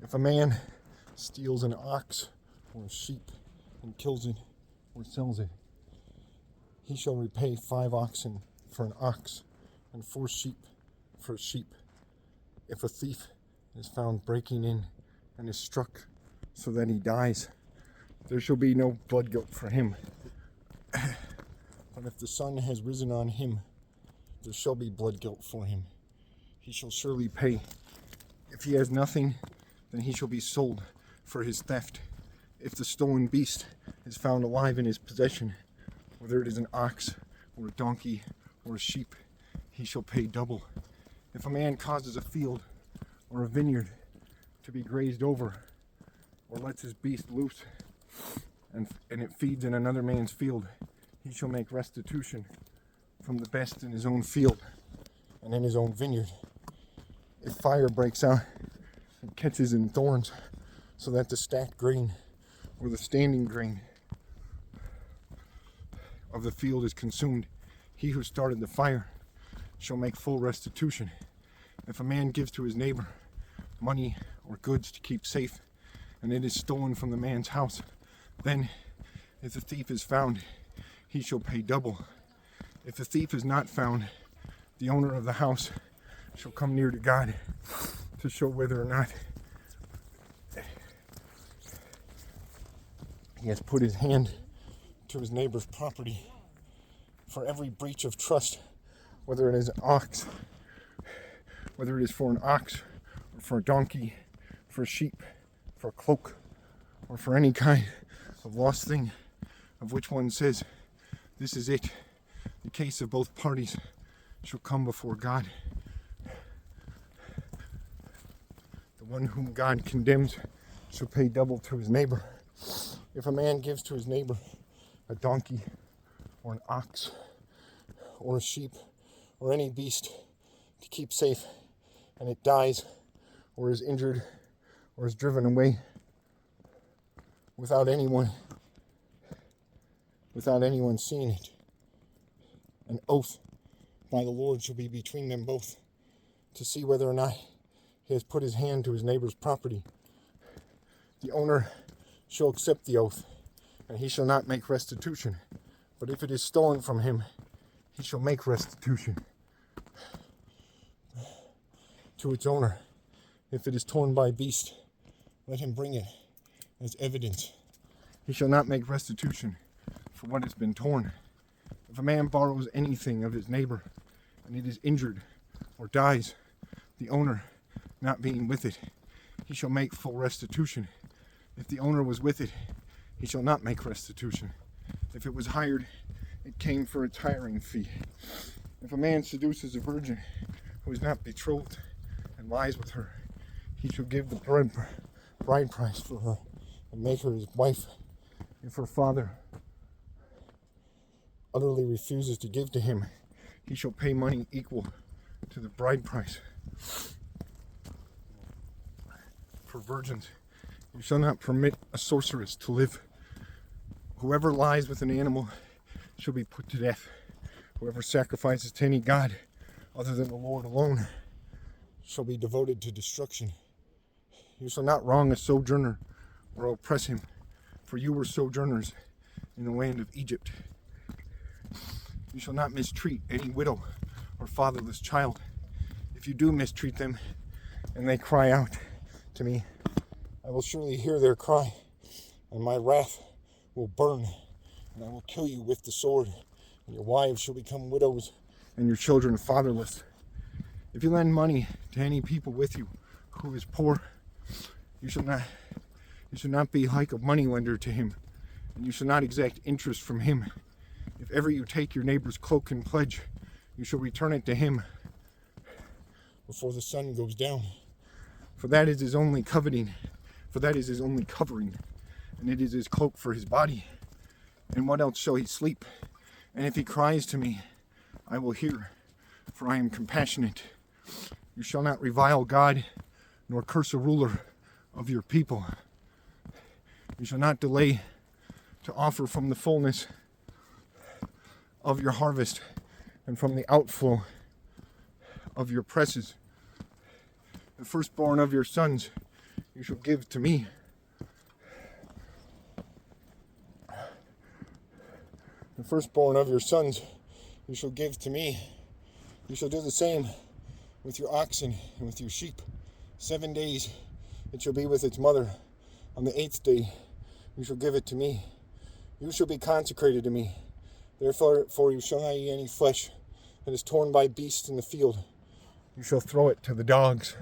If a man steals an ox or a sheep and kills it or sells it, he shall repay 5 oxen for an ox and 4 sheep for a sheep. If a thief is found breaking in and is struck so that he dies, there shall be no blood guilt for him. But if the sun has risen on him, there shall be blood guilt for him. He shall surely pay. If he has nothing, then he shall be sold for his theft. If the stolen beast is found alive in his possession, whether it is an ox or a donkey or a sheep, he shall pay double. If a man causes a field or a vineyard to be grazed over, or lets his beast loose, and it feeds in another man's field, he shall make restitution from the best in his own field and in his own vineyard. If fire breaks out and catches in thorns, so that the stacked grain or the standing grain of the field is consumed, he who started the fire shall make full restitution. If a man gives to his neighbor money or goods to keep safe, and it is stolen from the man's house, then if the thief is found, he shall pay double. If the thief is not found, the owner of the house shall come near to God to show whether or not he has put his hand to his neighbor's property. For every breach of trust, whether it is an ox, whether it is for an ox or for a donkey, for a sheep, for a cloak, or for any kind of lost thing, of which one says, "This is it," the case of both parties shall come before God. The one whom God condemns shall pay double to his neighbor. If a man gives to his neighbor a donkey or an ox or a sheep or any beast to keep safe, and it dies or is injured or is driven away without anyone seeing it, an oath by the Lord shall be between them both, to see whether or not he has put his hand to his neighbor's property. The owner shall accept the oath, and he shall not make restitution. But if it is stolen from him, he shall make restitution to its owner. If it is torn by beast, let him bring it as evidence. He shall not make restitution for what has been torn. If a man borrows anything of his neighbor, and it is injured or dies, the owner not being with it, he shall make full restitution. If the owner was with it, he shall not make restitution. If it was hired, it came for its hiring fee. If a man seduces a virgin who is not betrothed and lies with her, he shall give the bride price for her and make her his wife. If her father utterly refuses to give to him, he shall pay money equal to the bride price. For virgins, you shall not permit a sorceress to live. Whoever lies with an animal shall be put to death. Whoever sacrifices to any god other than the Lord alone shall be devoted to destruction. You shall not wrong a sojourner or oppress him, for you were sojourners in the land of Egypt. You shall not mistreat any widow or fatherless child. If you do mistreat them and they cry out to me, I will surely hear their cry, and my wrath will burn, and I will kill you with the sword, and your wives shall become widows, and your children fatherless. If you lend money to any people with you who is poor, you shall not be like a moneylender to him, and you shall not exact interest from him. If ever you take your neighbor's cloak in pledge, you shall return it to him before the sun goes down. For that is his only covering, and it is his cloak for his body. And what else shall he sleep? And if he cries to me, I will hear, for I am compassionate. You shall not revile God, nor curse a ruler of your people. You shall not delay to offer from the fullness of your harvest and from the outflow of your presses. The firstborn of your sons you shall give to me. The firstborn of your sons you shall give to me. You shall do the same with your oxen and with your sheep. 7 days it shall be with its mother. On the 8th day you shall give it to me. You shall be consecrated to me. Therefore you shall not eat any flesh that is torn by beasts in the field. You shall throw it to the dogs.